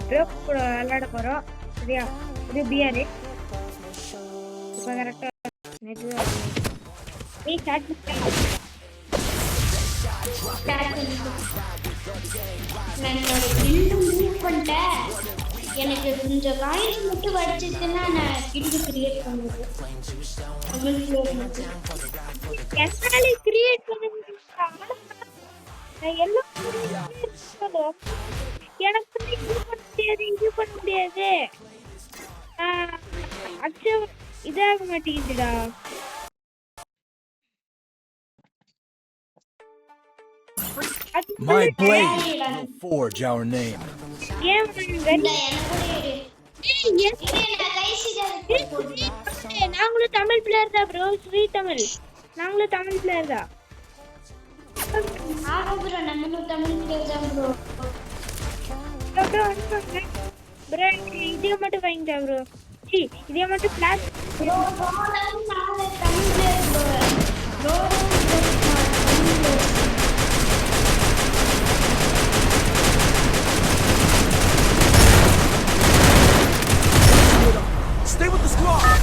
Bro கூட விளையாட போறோம் சரியா? இது பிஆர் இப்போ கரெக்டா நீ ஸ்டார்ட் பண்ணிட்டேன். எனக்கு கொஞ்சம் காயின்ஸ் மட்டும் வடிச்சிச்சுன்னா நான் கிட்டு கிரியேட் பண்ணுவேன். என்னால கிரியேட் பண்ண எனக்கு இது பண்ண முடியாது அக்ஷம் இதாக மாட்டேங்குதுடா. My blade will forge our name. நாங்களும் தமிழ் பிளேயர் தான் ப்ரோ. ஸ்ரீ தமிழ் நாங்களும் தமிழ் பிளேயர் தான். நம்மளும் தமிழ் பிளேயர் தான் ப்ரோ. ப்ரோ இதே மட்டும் வாங்கிட்டா ப்ரோ. இதே மட்டும் பிளாஸ் bro Tamil player bro. Stay with the squad.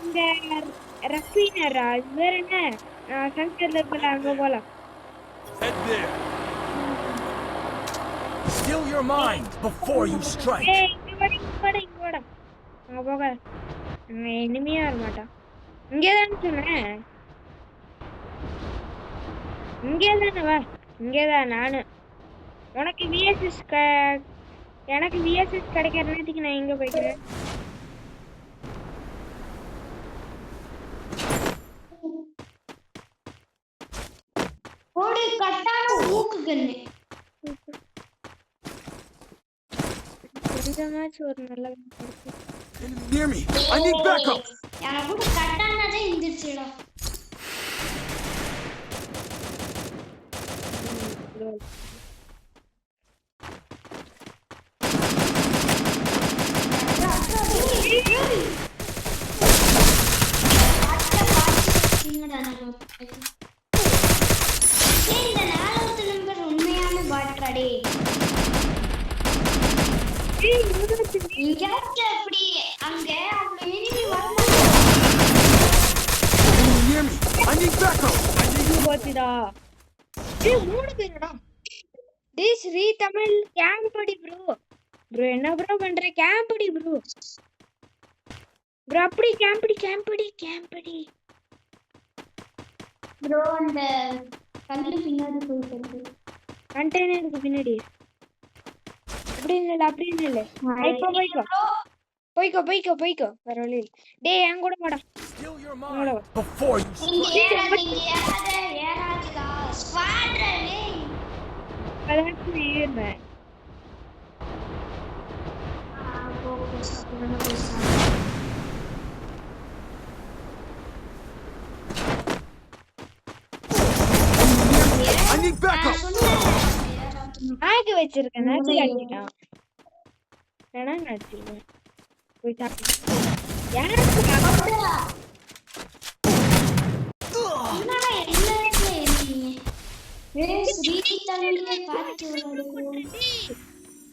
இந்த ரஃபீனரா வேற என்ன சன்செட்ல போல அங்க போலாம். Head there. Still your mind before you strike. ஏய் இங்க வாடா. அங்க போக எனிமியா வர மாட்டான். இங்கே தான் சொன்னேன். இங்கே தானே வா. இங்கே தான் நானு. உனக்கு விஎஸ்எஸ் எனக்கு விஎஸ்எஸ் கிடைக்கிற நேரத்துக்கு நான் எங்க போய்க்கிறேன். ஓடி கட்டான ஊக்கு கண்ணு. இந்த மேட்ச் ஒரு நல்ல Near me. I need backup. எனக்கு கூட கட்டானதே இந்திருச்சுடா. இந்த 4வது நம்பர் உண்மையான பாட்ராடே. இங்க அப்படி அங்க அவ்வளவு எனிமி வரமாட்டாங்க. Near me. I need backup. போச்சுடா. ஏய் மூணு பேருடா. டேய் ஸ்ரீ தமிழ் கேம்ப் அடி ப்ரோ. ப்ரோ என்ன ப்ரோ பண்ற? கேம்ப் அடி ப்ரோ. ப்ரோ அப்படி கேம்ப் அடி. ப்ரோ அந்த கல்லு பின்னாடி போயிட்டு கண்டெய்னருக்கு பின்னாடி. அப்படி இல்ல. இப்போ போய்க்கோ. வேற வழி இல்ல. டேய் என் கூட வாடா. Still your mind before you strike. ஏராஜ்கா ஸ்குவாட்ரனே அதான் ஏறுறேன். I need backup. ஆக வச்சிருக்கேன். நாச்சு அடிச்சிட்டான். வேணாங்க அடிச்சிருக்கேன். போய் சாப்பிடு. யாருக்கு என்னடா எல்லாருமே எனிமி. ஸ்ரீ தமிழ்ல பாத்து வரணும்.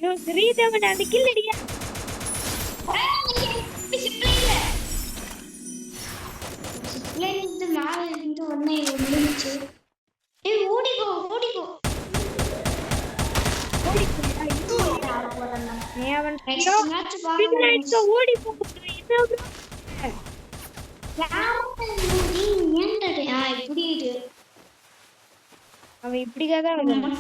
யோ ஸ்ரீ தமிழ் அந்த கில் அடியா. டிசிப்ளின் மேல இருந்து ஒண்ணே ஒளிச்சு. ஏய் ஓடிக்கோ. நீ அவன் நெக்ஸ்ட் மேட்ச் பாருங்க. ஓடி போகுது. என்ன ப்ரோ? இப்படி இரு. அவன் இப்படிக்காதான் வருவான்.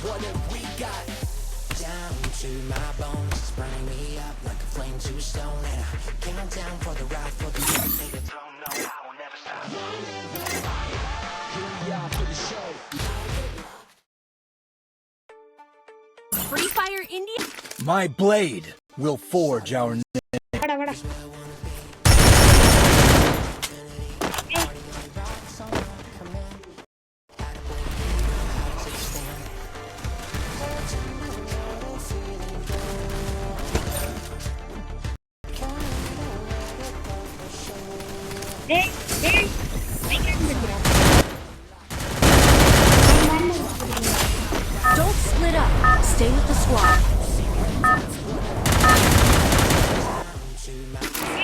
What have we got? Down to my bones, it's burning me up like a flame to a stone. And I count down for the ride, for the ride. Take the throne, no, I will never stop. Here we are for the show. entire India. My blade will forge our வாடா வாடா. ஏய், டேய் டேய் வைக்காம இருக்கடா. Don't split up. Stay with the squad.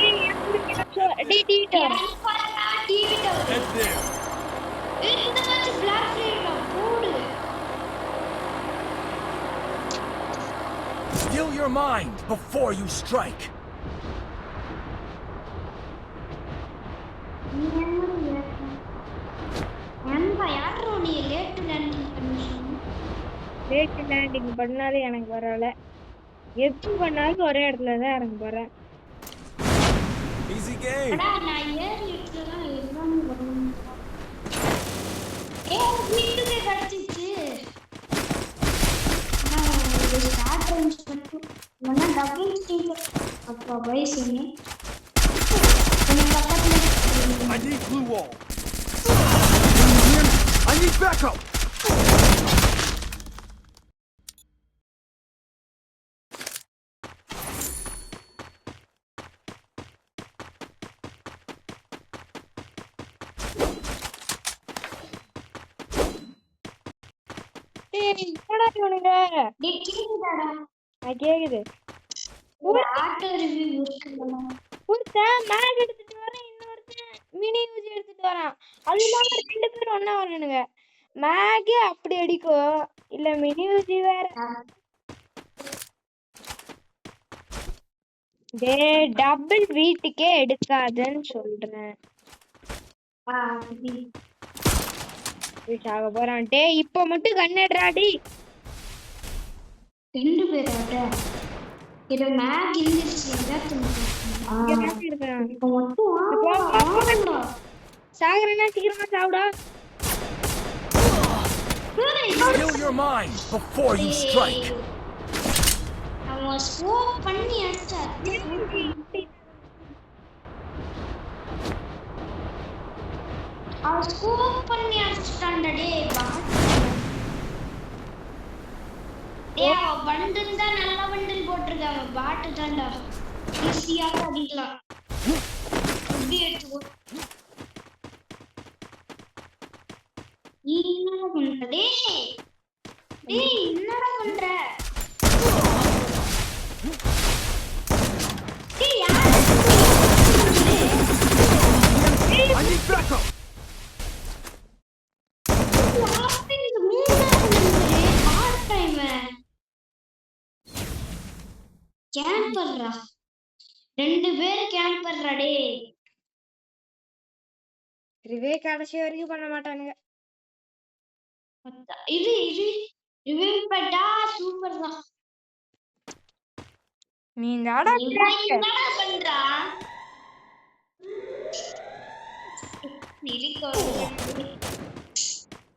ஏய் எனக்கு கிடச்சோ. டேய் டீட்டர். பாருடா டிவி டவர் Head there. இந்த மேட்ச் பிளாக் ஃப்ரைடே போடு Still your mind before you strike. நண்பா யாரோ நீ லேட் லேண்டிங் பண்ணிஷன் லேட் லேண்டிங் பண்ணாலே எனக்கு வரல. எப்படி பண்ணாலும் ஒரே இடத்துல தான் இறங்க போறேன். Easy game. அடா நான் ஏர் லிட்ல தான் எல்லாம் வரும் வீட்டுக்கு கிடைச்சிச்சு இது ஸ்டார்ட் ரேஞ்ச் மட்டும் இல்லைன்னா டபுள் ஸ்டீல் அப்பா வயசுங்க எனக்கு பக்கத்துல I need blue wall. Can you hear me? I need backup. ஏய் என்னடா இவனுங்க? டேய் கேக்குதாடா கேக்குது. ஆட்டோ ரிவ்யூ இருக்குடா ஒருத்தன் மேக் எடுத்துட்டு வரான், இன்னொருத்தன் மினி யூஸ் எடுத்துட்டு வரான். அது இல்லாம 2 பேரும் ஒண்ணா வரானுங்க. மேக் அப்படி அடிக்கும் இல்ல மினி யூஸ் வேற. டேய் டபுள் வீட்டுக்கே எடுக்காதன்னு சொல்றேன். சாக போறான். டேய் இப்ப மட்டும் கண்ணேடுறா டேய். 2 பேராடா இது மேக் இருந்துச்சு இங்க தான் இருக்கான். இப்போ மட்டும் சாகுறேன்னா சீக்கிரமா சாவுடா. Still your mind before you strike. அவன் ஸ்கோப் பண்ணி அடிச்சா அவன் ஸ்கோப் பண்ணி அடிச்சிட்டான்டா டேய் அவன் பண்டில் தான் நல்ல பண்டில் போட்டிருக்கான் அவன் பாட்டு தான்டா ஈஸியாக அடிக்கலாம் இப்படி எடுத்துக்கோ நீ என்னடா பண்ற டேய் டேய் என்னடா பண்ற டேய் யார் I need backup. கேம்பர்ரா 2 பேர் கேம்பர்ரா டேய் ரிவே கடைசி வரைக்கும் பண்ண மாட்டானுங்க. இது ரிவ்யூ பண்ணா சூப்பர் தான் நீ இந்த ஆடா என்னடா பண்றா நிலிக்கோ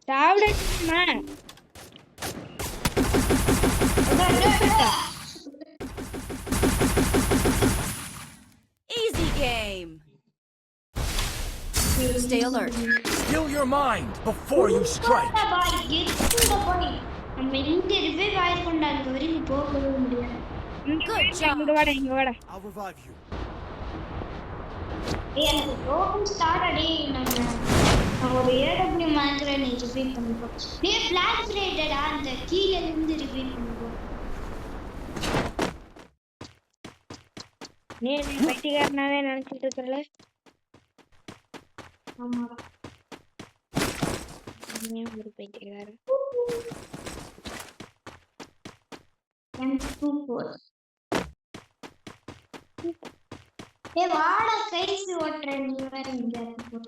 சாவுடா. Easy game. Stay alert. Still your mind before you strike. நம்ம இந்த ரிவைவ் ஆயிருக்கோம்டா அது வரைக்கும் போகவே முடியாது Good job. இங்க வாடா இங்க வாடா. I'll revive you. ஏய் எனக்கு ரோகம் ஸ்டார்ட் அடி நான் ஒரு ஏடபிள்யூ மாங்கற நீ ரிவைவ் பண்ணிக்கோ நீ பிளாக் ஃப்ரைடேடா அந்த கீழ இருந்து ரிவைவ் பண்ணிக்கோ நீ பைத்தியக்காரனாவே நினைச்சிட்டு இருக்கல. ஆமாடா நீ ஒரு பைத்தியக்காரன். எனக்கு சூப்பர் ஏய் வாடா கைசி ஓட்ற நீ வேற இங்க போற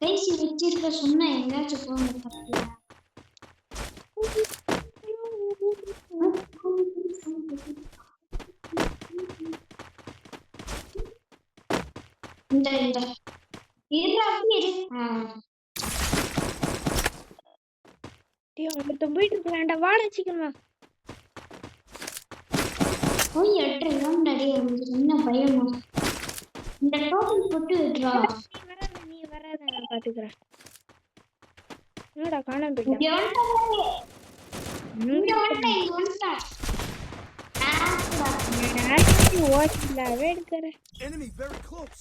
கைசி வச்சிருக்க சொன்னா எங்கயாச்சும் போங்க தப்பியா இந்த இது அப்படி இரு டேய் ஒருத்தன் போயிட்டு இருக்கான்டா வாடா சீக்கிரமா. போய் எட்டுறேன் டேய் எனக்கு என்ன பயமா இந்த டோக்கன் போட்டு விட்றா நீ வராத நான் பாத்துக்கிறேன். என்னடா காணாம போயிட்டா? இங்க வந்துட்டேன் இங்க வந்துட்டேன் ஓட்டலாவே எடுக்கிறேன். Enemy very close.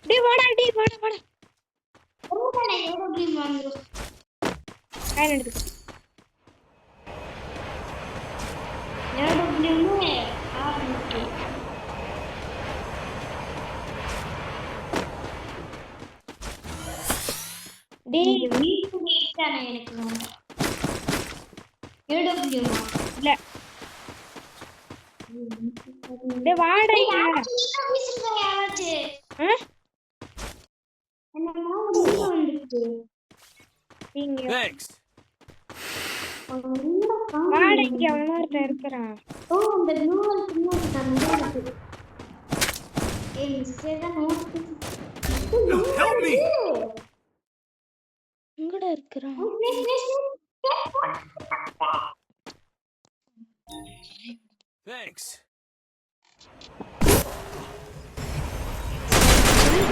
டேய் வாடா வாடா காயின் எடுத்துக்க. டேய் எனக்கு இல்ல டேய் வாடா இங்க. இங்க Thanks. வாடா இங்க அவனா இருக்கிறான். Help me. எங்கடா இருக்கிறான்? Thanks.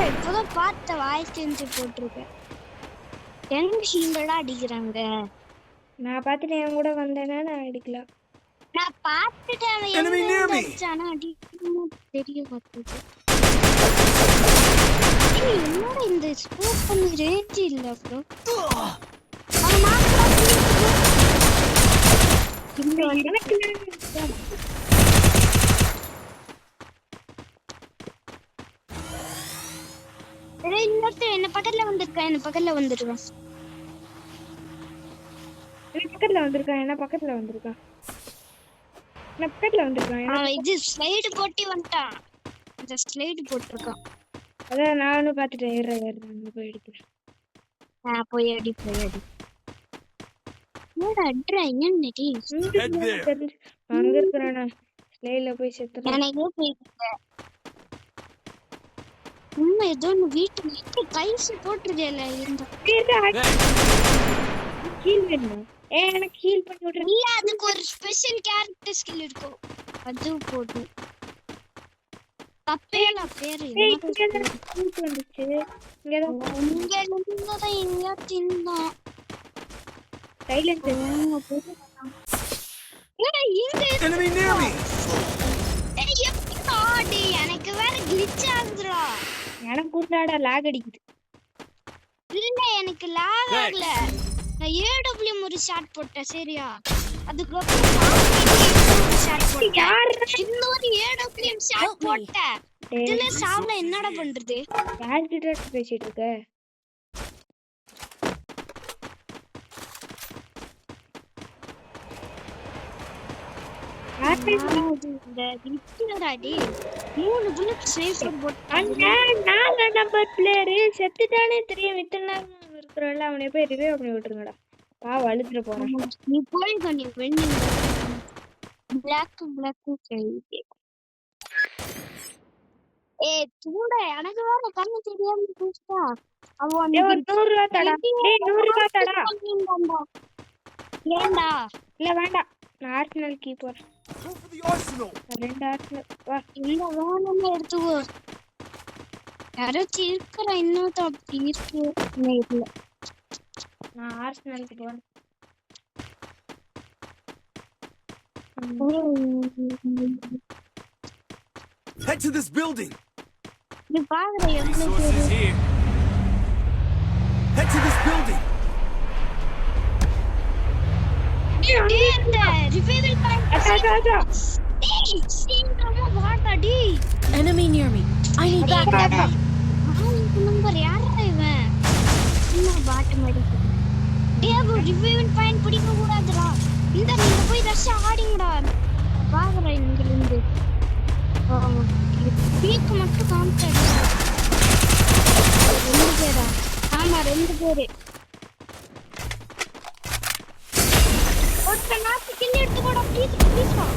இப்பதான் பார்த்த வாய்ஸ் செஞ்சு போட்டிருக்கேன். எங்க ஷீல்டா அடிக்கிறாங்க. நான் பாத்துட்டு என் கூட வந்தேனா நான் அடிக்கலாம். நான் பார்த்துட்டேன் அவன் Enemy near me. அடிச்சானா அடிக்கணும் தெரிய மாட்டேங்குது. என்னோட இந்த ஸ்கோப் பண்ண ரேஞ்ச் இல்ல ப்ரோ. அவன் இந்த எனக்கு இன்னொருத்தர் என்ன பக்கத்துல வந்திருக்கான். என்ன பக்கத்துல வந்துடுவான். என்ன பக்கத்துல வந்திருக்கான். அவன் இது ஸ்லைடு போட்டு வந்துட்டான். இந்த ஸ்லைடு போட்டிருக்கான். அதான் நானும் பாத்துட்டேன். ஏறுறேன் போய் அடிக்கிறேன். போய் அடி. என்னடா அட்ரா என்னடி? தெரிஞ்சு அங்க இருக்கிறானா ஸ்லைட்ல போய் செத்துறேன். எனக்கே போயிட்டு உண்மை ஏதோ வீட்டு கைஸ் போட்டுருதேல இந்த ஹீல் வேணும். எனக்கு ஹீல் பண்ணி விடுற. இல்ல அதுக்கு ஒரு ஸ்பெஷல் கேரக்டர் ஸ்கில் இருக்கும். அது போடு. தப்பேல பேரு வந்துச்சு. இங்க நின்னதா இங்க தின்னோம். Silence Enemy near me. எனக்கு வேற கிளிட்ச் ஆகுதுடா. எனக்கு குண்டாடா லாக் அடிக்குது. இல்ல எனக்கு லாக் ஆகல. நான் ஏடபிள்யூஎம் ஒரு ஷாட் போட்டேன் சரியா. அதுக்கப்புறம் ஷாட் போட்டேன். இன்னொரு ஏடபிள்யூஎம் ஷாட் போட்டேன். இதுல சாவல என்னடா பண்றது? யார்கிட்ட பேசிட்டு இருக்க? இந்த விட்டுறாடி 3 புல்லட் சேஃப் போட்டு அண்ணா நாங்க நம்பர் பிளேயர் செத்துட்டானே தெரியும். இத்தனை நேரம் இருக்கறல அவனை போய் ரிவைவ் பண்ணி விட்டுருங்கடா. பாவ அழுத்துற போறான். நீ போய் கண்ணி வெண்டிங் black கைது. தூட எனக்கு வேற கண்ணு தெரியாம போச்சா. அவன் 100 ரூபாய் தடா. டேய் 100 ரூபாய் தடா. ஏண்டா? இல்ல வேண்டாம். நான் ஆர்சனல் கீ போறேன். Go for the arsenal. 2 Arsenal வா. இல்ல வேணும்னு எடுத்துக்கோ. யாராச்சும் இருக்கிற இன்னொரு அப்படி இருக்கு. இல்ல நான் ஆர்சனலுக்கு போறேன். Head to this building. நீ பாக்குற எவ்வளவு Resources here. Head to this building. Enemy near me. I need backup. Number யாரா இவன்? என்ன பாட் மாதிரி. டேய் ரிவைவல் பாயிண்ட் பிடிக்க கூடாதுடா. இந்த நீங்க போய் ரஷ் ஆடிங்கடா. பாக்குற இங்க இருந்து. பீக் மட்டும் காமிச்சாடு. 2 பேரா? ஆமா 2 பேரு. ஒருத்த நாக்கு கிண்ணி எடுத்து போடா ப்ளீஸ் வா.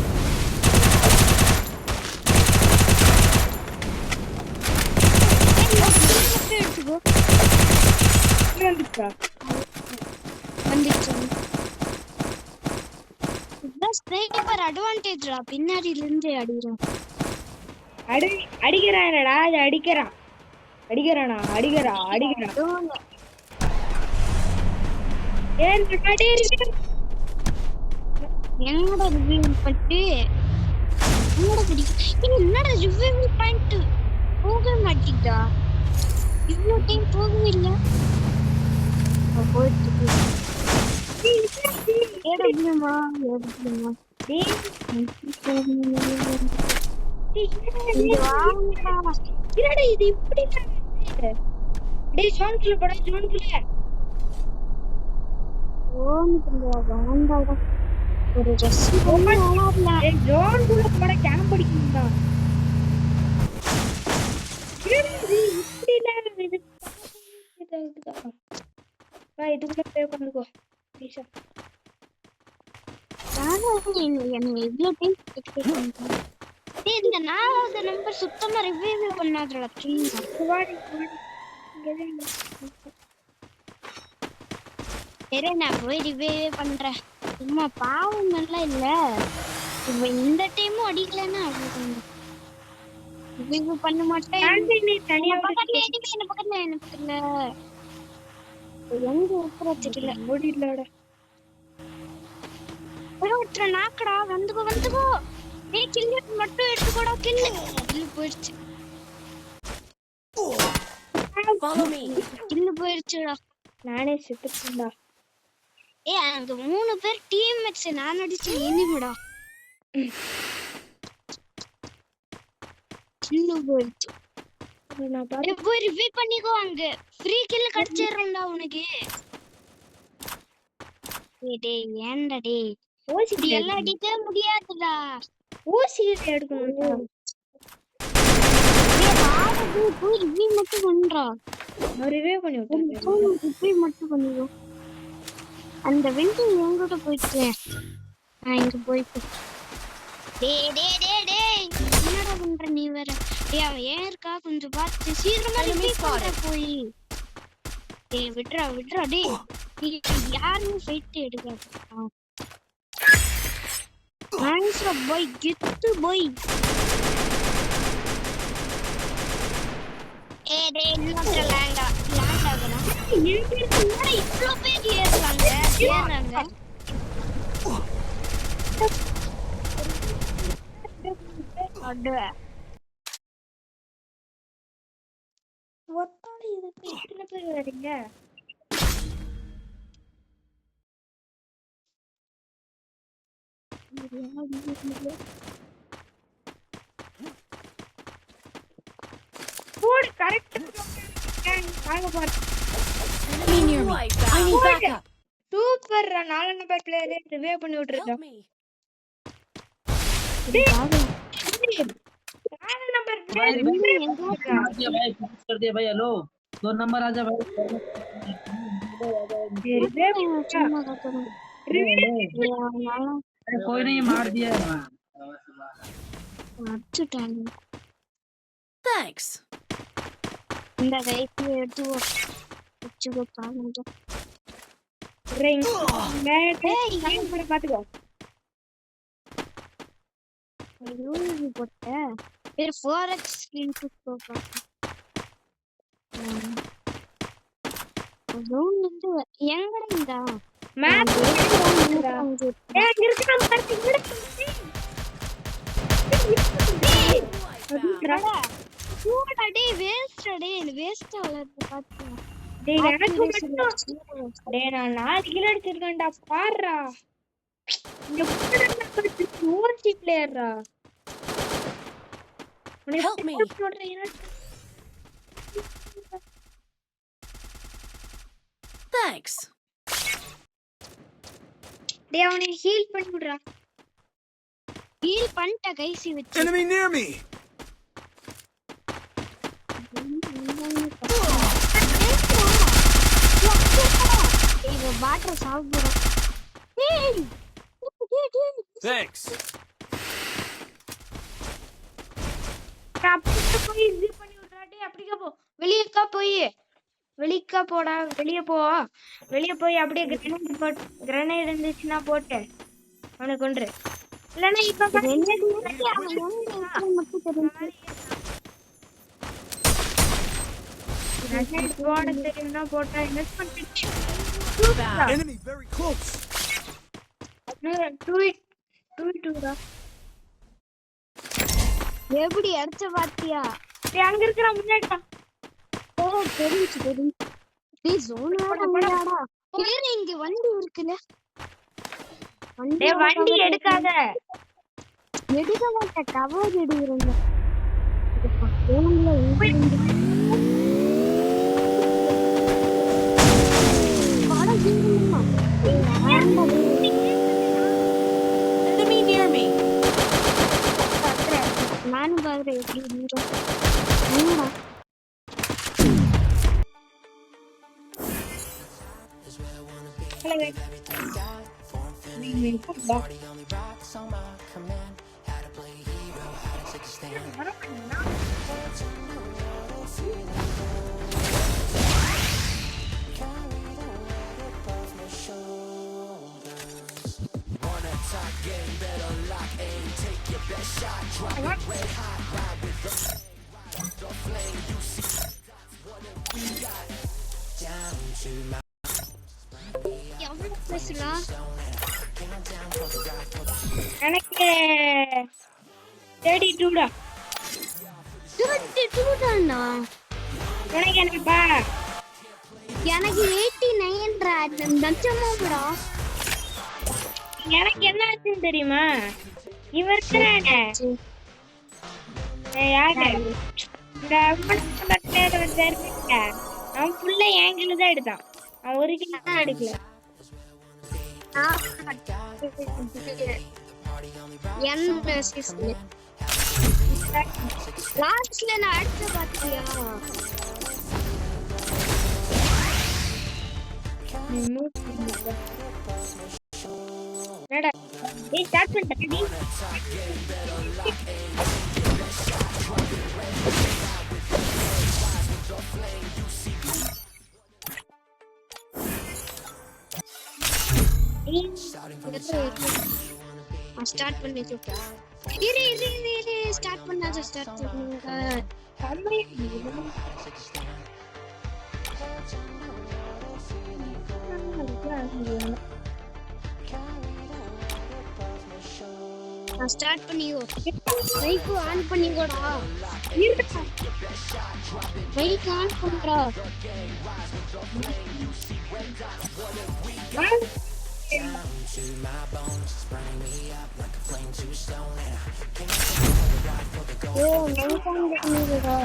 எடுத்துக்கோ. வந்துட்டா. வந்து வேற அட்வான்டேஜ்டா, பின்னாடில இருந்து அடிறான். அடிக்கிறானடா, அது அடிக்கிறான். அடிக்கிறானா? அடிக்கிறான். ஏன் முன்னாடி இருக்கு? என்னோட ரிவ்யூ பண்ணிட்டு என்னடா ரிவ்யூ பாயிண்ட் போக மாட்டேங்குதா? இவ்வளோ டைம் போகவே இல்லை. போயிட்டு ஏடபிள்யூமா என்னடா இது இப்படி டேய் ஜோன்குள்ள போடா, ஜோன்குள்ள ஒரு ரெஸ்ட் டேய் ஜோன்குள்ள போடா, கேம்ப் அடிக்கணும்டா. இது இப்படி இல்ல, இது இதுக்குள்ள ப்ளே பண்ணுங்க ப்ளீஸ். இந்த 4வது நம்பர் சுத்தமா ரிவ்யூ பண்ணாதடா ப்ளீஸ். சரி நான் போய் ரிவ்யூ பண்றேன். சும்மா பாவம் எல்லாம் இல்ல, இப்ப இந்த டைமும் அடிக்கலன்னா ரிவ்யூ பண்ண மாட்டேன். தனியா பக்கத்துல என்ன எங்க இருக்கிற தெரியல. ஓடிடலடா. ஒருத்தர நாக்கடா, வந்துக்கோ. ஏய் கில்லு மட்டும் எடுத்துக்கோடா, கில்லு போயிடுச்சு. Follow me. கில்லு போயிடுச்சுடா. நானே செத்துட்டேன்டா. ஏய் அங்க 3 பேர் டீம்மேட்ஸ், நான் அடிச்ச எனிமிடா. கில்லு போயிடுச்சு. நான் பாத்து போய் ரிவ்யூ பண்ணிக்கோ, அங்க ஃப்ரீ கில் கிடைச்சிடும்டா உனக்கு. டேய் ஏன்டா டேய், ஓசி இப்படி எல்லாம் அடிக்க முடியாதுடா. ஓசி எடுக்கணும். போய் ரிவ்யூ மட்டும் பண்றா. ரிவ்யூ பண்ணி விட்டேன். ரிவ்யூ மட்டும் பண்ணிக்கோ. அந்த வெண்டிங் எங்கோட போயிட்டு நான் இங்க போயிட்டு டேய் என்னடா பண்ற நீ வேற? டேய் அவன் ஏன் இருக்கா கொஞ்சம் பார்த்து சீக்கிரமா ரிவ்யூ பண்ற போய். டேய் விட்றா டேய், நீ யாருமே ஃபைட் எடுக்காத. நைஸ் பாய், கெத்து பாய். டேய் இன்னொரு லேண்ட் ஆகணும். என்னடா இவ்ளோ பேர் ஏறுறாங்க. ஒத்தாடி இதுக்கு இத்தனை பேர் வரீங்க? போடு கரெக்ட். வாங்க பாரு. Enemy near me. I need backup. Super. 4 number player review பண்ணி விட்டுறேன். Help me. 4 நம்பர் भाई பிளேயர் आ गया भाई, फिनिश कर दिया भाई। हेलो 2 नंबर आजा भाई। अरे कोई नहीं, मार दिया। Thanks. இந்த ரைட் எடுத்து வச்சுக்கோ பாருங்க. ரிங் மேல பாத்துக்கோ. ஐயோ இது போட்ட பேர் 4x இன்புட் போடுறா. ஜோன் வந்து எங்கடா இந்த மேப் இருக்குடா. ஏய் இருக்கு நம்ம பாத்து போடா டேய் வேஸ்ட் ஆளது பாத்து. டேய் எனக்கு மட்டும் டேய் நான் 4 கிலோ அடிச்சிருக்கேன்டா பாருடா. இங்க புடிச்ச ஓசி பிளேயர்டா. Help me. Thanks. டேய் அவனை ஹீல் பண்ணி விடுடா. ஹீல் பண்ணிட்ட கைசி வச்சு. Enemy near me. இவ வாட்டர் சாப்பிடுறா. ஏய் Thanks. அப்படியே போய் இது பண்ணி விடுடா. டேய் அப்படியே போ. வெளியக்கா போடா. வெளிய போய் அப்படியே கிரனேட் இருந்துச்சுன்னா போட்டு அவனை கொன்று. இல்லன்னா இப்ப ரெண்டு பேருக்கு அவன் எங்க இருக்கிறது மட்டும் தெரிஞ்சு. போட தெரியும்னா போட்டா investment Enemy very close. Doda எப்படி அடிச்ச பாத்தியா? அங்க இருக்கிற முன்னாடிடா. ஓ தெரிஞ்சு. டேய் ஜோன் ஆடாடா. ஏறு இங்க வண்டி இருக்குல. டேய் வண்டி எடுக்காத. எடுக்க மாட்டேன் கவர் எடுக்கிறேன். ஃபோன்ல இங்க பாட ஜீவனமா. Enemy near me. நானும் பாக்குறேன் எப்படி நீரும். என்னடா Party only rocks on my command. How to play hero, how to take a stand. Down to my எவ்வளவு பேசலாம்? எனக்கு 32டா. 32 தானா? உனக்கு என்னப்பா? எனக்கு 89 லட்சமாடா. எனக்கு என்ன ஆச்சுன்னு தெரியுமா? இவருக்கு யாரு இந்த அவன் ஃபுல்லா ஏங்கில தான் எடுத்தான். அவன் ஒரு கிலோ தான் எடுக்கல. லாஸ்ட்ல நான் அடிச்ச பாத்தியா? என்னடா ஏய் ஸ்டார்ட் பண்ணிட்டேன் டி. ஸ்டார்ட் பண்ணிச்சு. இரு ஸ்டார்ட் பண்ணாத ஸ்டார்ட் பண்ணுங்க. ஸ்டார்ட் பண்ணியோ. மைக் ஆன் பண்ணிக்கோடா. மைக் ஆன் பண்றா. to my bones, burning me up like a flame to stone. And I can't ride for the gold. ஓ மைக் ஆன் பண்ணிக்கோடா.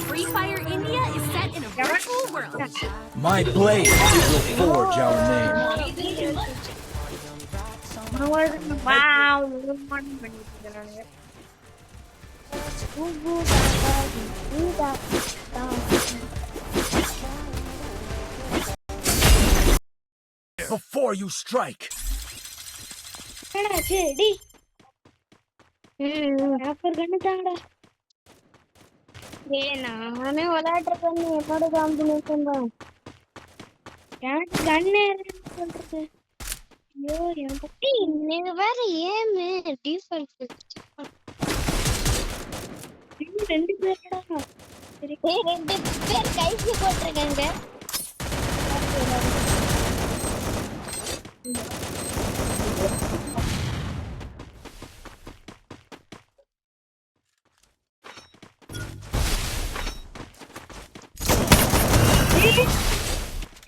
Free Fire India is set in a virtual world. My blade will forge our name. Wow பண்ணிட்டு இருக்கானுங்க. Before you strike. என்னடாச்சு டி? ஆஃபர் கண்ணு தாங்கடா. ஏய் நானே விளையாடுற பண்ணி என்னோட காம்பினேஷன் தான். எனக்கு கண்ணே சொல்றது. ஐயோ என் பத்தி நீங்க வேற ஏமே டிஃபால்ட் ரெண்டு பேர்டா. சரி ரெண்டு பேர் கைக்கு போட்டுருக்காங்க.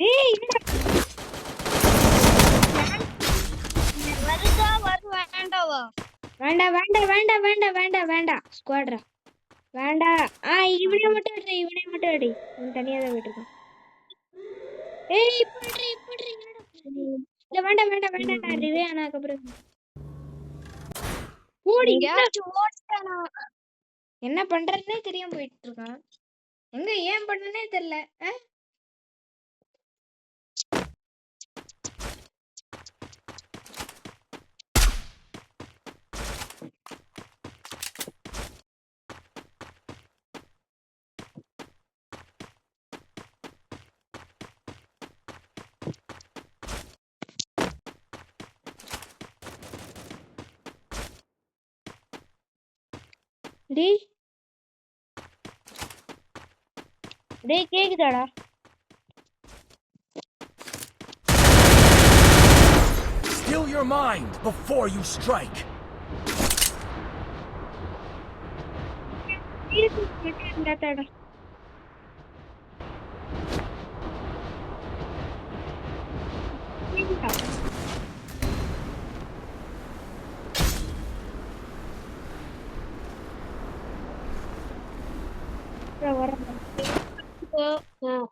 ஏய் வருதா வேண்டாவா? வேண்டாம் ஸ்குவாட்ரா வேண்டாம். இவனை மட்டும் அடி. அவன் தனியா தான் விட்டுருக்கான். ஏய் இப்படி இல்ல வேண்டாம் நான் ரிவே ஆனதுக்கு அப்புறம் ஓடி என்ன பண்றதுன்னே தெரியாம போயிட்டு இருக்கான். எங்க ஏன் பண்ணனே தெரியல. டேய் டேய் கேக்குதாடா? Still your mind before you strike. இருந்தாடா.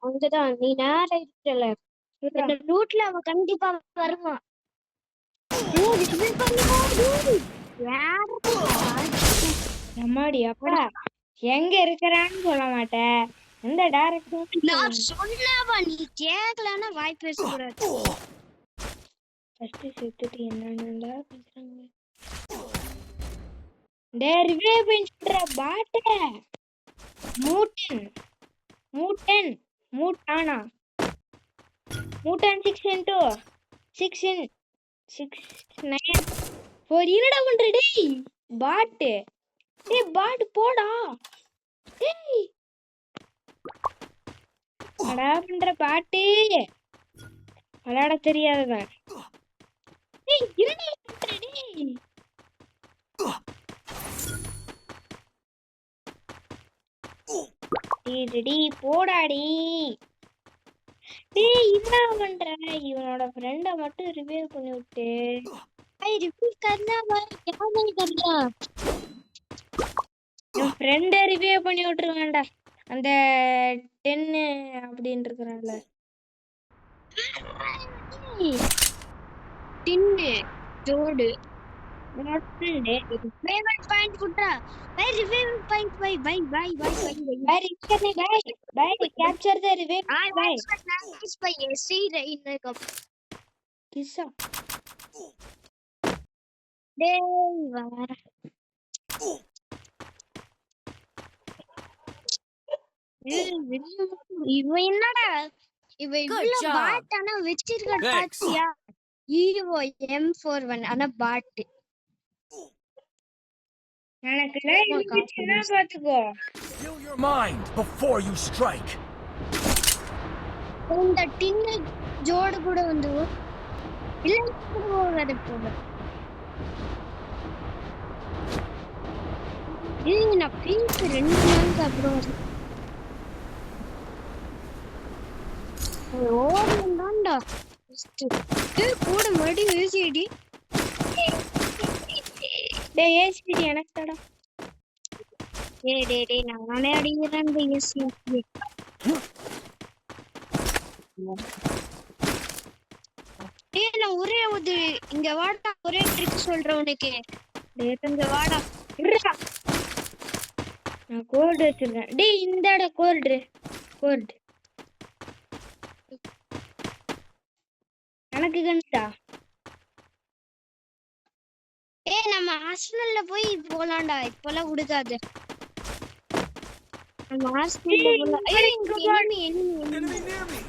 அங்கதான் நீ நேரம் இருக்கல. இந்த ரூட்ல அவன் கண்டிப்பா வருவான். அம்மாடி அப்பா எங்க இருக்கிறான்னு சொல்ல மாட்டேன். எந்த டைரக்ஷன் நான் சொன்னவா நீ கேக்கலன்னா வாய் பேசக்கூடாது. ஃபர்ஸ்ட் செத்துட்டு என்னன்னு பேசுறாங்க. டேய் ரிவே பண்ணிடுற பாட்ட. மூட்டன் மூட்டானா மூட்டன் 6 into 6 in 6 9 4 என்னடா பண்ற டேய் பாட். டேய் பாட் போடா. டேய் அடா பண்ற பாட்டு விளையாட தெரியாதவன். டேய் என்னடா பண்ற டேய். டேய் போடாடி. டேய் என்ன பண்ற? இவனோட ஃப்ரெண்ட மட்டும் ரிவைவ் பண்ணி விட்டு. ஐய் ரிப்பீட் करना भाई क्या नहीं कर रहा. என் ஃப்ரெண்ட ரிவைவ் பண்ணி விட்டுருவேன்டா. அந்த 10 அப்படின்னு இருக்கறான்ல. டின்னு ஜோடு என்னோட ஃப்ரெண்ட் ரிவைவல் பாயிண்ட் குட்ரா. भाई रिवाइवल पॉइंट भाई भाई भाई भाई भाई பை ரிக்கனே பை கேப்சர் தி ரிவைவ் आई பை वाइस भाई ऐसे ही रही ना कब கிஸ்ஸா. डे वार இவன் என்னடா இவன் Good இவ்ளோ job. பாட் ஆனா வெச்சிருக்க Thanks. பாத்தியா ஈவோ M41 ஆனா பாட். எனக்கு லைவ் என்ன பாத்துக்கோ. Still your mind before you strike. இந்த டின்னு ஜோடு கூட வந்து இல்ல போகாது போக. ஏய் நான் பீஸ் 2 நாளுக்கு அப்புறம் ஓடுறான்டா. ஏய் கூட மடி ஏசிடி. டேய் ஏசிடி எனக்கு தடா. டேய் நானே அடிக்கிறேன் இந்த ஏசி. டேய் நான் ஒரே ஒரு இங்க வாடா ஒரே ட்ரிக் சொல்றேன் உனக்கு. டேய் இங்க வாடா. இருடா. நான் கோல்ட் வச்சிருக்கேன். டேய் இந்தடா கோல்ட். எனக்கு கண்டா. ஏய் நம்ம ஹாஸ்டல்ல போய் போலாம்டா. இப்போலாம் விடுகாது. நம்ம ஹாஸ்டல்ல போலாம். ஏய் இங்க enemy. Enemy near me.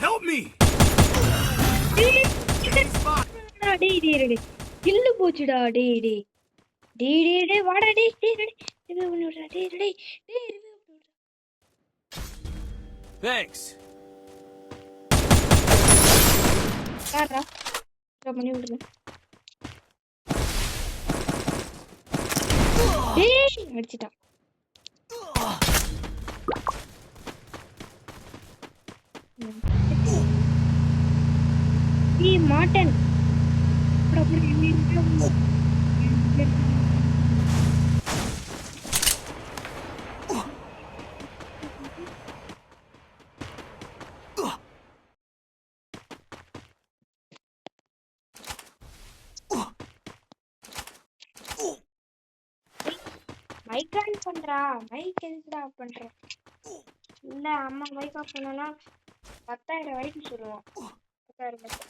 Help me. டேய் கில்லு போச்சுடா. டேய் வாடா. டேய் ரிவைவ் பண்ணி விடுடா. டேய் ரிவைவ் பண்ணி விடுடா. Thanks. யாரா பண்ணி விடுங்க. டேய் அடிச்சிட்டான். டேய் மாட்டன். மைக் ஆன் பண்றா. மைக் எதுக்குடா பண்ற? இல்ல அம்மா மைக் ஆஃப் பண்ணனா 10,000 வரைக்கும் சொல்லுவோம். 10,000 மட்டும்.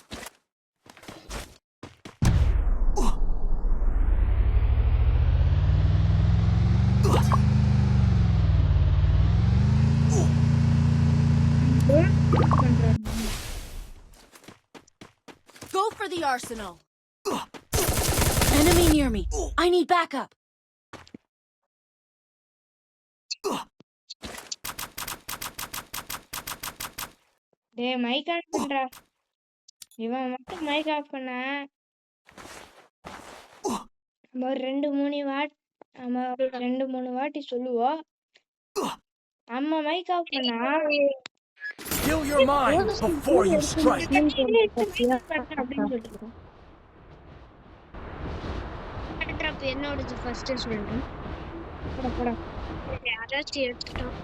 Go for the arsenal. Enemy near me. I need backup. டேய் மைக் ஆஃப் பண்றா. இவன் மட்டும் மைக் ஆஃப் பண்ண நம்ம ஒரு 2-3 வாட் நம்ம 2-3 வாட்டி சொல்லுவோம். அம்மா மைக் ஆஃப் பண்ணா Kill your mind before you strike. அப்படின்னு சொல்லிருக்கோம். ட்ராப் என்னோடது ஃபர்ஸ்ட் சொல்றேன். போடா போடா. யாராச்சும் எடுத்துட்டோம்.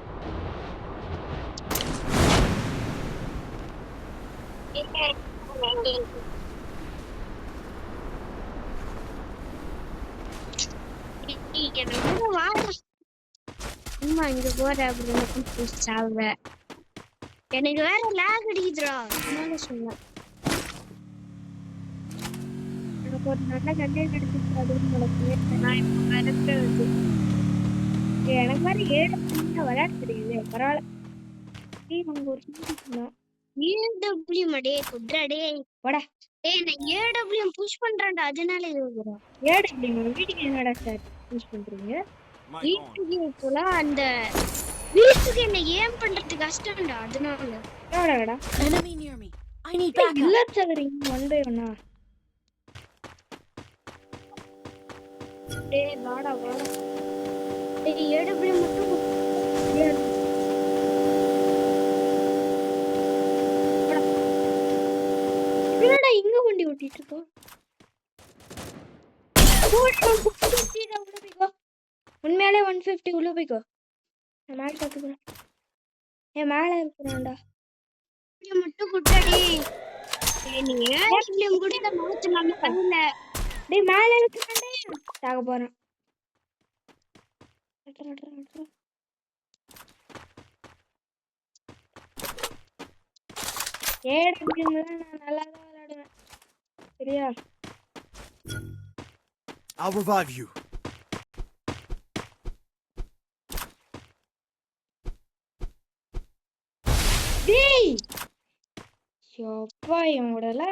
அம்மா இங்க போற அப்படின்னு சாவ. எனக்கு வேற லாக் அடிக்குதுடா. அதனால சொன்னேன். எனக்கு ஒரு நல்ல கண்டென்ட் கிடைச்சிருக்கு அதுவும் நடக்குது. நான் இப்போ கரெக்டா வந்து எனக்கு மாதிரி 7 விளையாட தெரியுது. பரவாயில்ல. அங்க ஒரு தான் ஏடபிள்யூ மடே குட்ராடே போடா. ஏய் நான் ஏடபிள்யூ புஷ் பண்றேன்டா அதனால இதுக்குறேன். ஏடபிள்யூ வீட்டுக்கு என்னடா சார் யூஸ் பண்றீங்க? வீட்டுக்கு போல அந்த வீட்டுக்கு என்ன ஏம் பண்றது கஷ்டம்டா அதனால. எவ்வளோடா? Enemy near me. I need backup. இல்ல சகரிங்க 1/1. டேய் வாடா வாடா. டேய் ஏடபிள்யூ மட்டும் என்னடா இங்க வண்டி ஓட்டிட்டு இருக்கோம்? உண்மையாலே 150 உள்ள போய்க்கோ. நான் மேல பாத்துக்கிறேன். ஏன் மேல இருக்கிறான்டா? மட்டும் குட்ராடே. ஏய் நீ ஏடபிள்யூ கூட இந்த மேட்ச் நம்ம பண்ணல. டேய் மேல இருக்கிறான்டா. சாக போறேன். ஏடபிள்யூல நான் நல்லா தான் விளையாடுவேன். சரியா? I'll revive you. டேய் யப்பா இவனோடல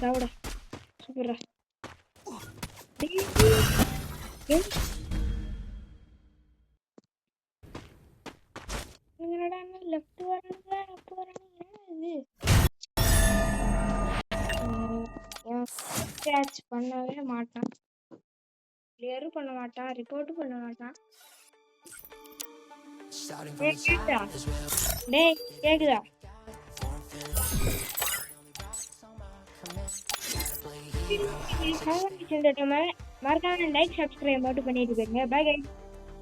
சாவுடா சூப்பரா. என்னடா லெஃப்ட் வரானுங்க அப் வரானுங்க இது கேட்ச் பண்ணவே மாட்டான். கிளியரும் பண்ண மாட்டான். ரிப்போர்ட்டும் பண்ண மாட்டான். கேக்குதா? டேய் கேக்குதா? மறக்காம லைக் சப்ஸ்கிரைப் மட்டும் பண்ணிட்டு போயிருங்க. Bye guys.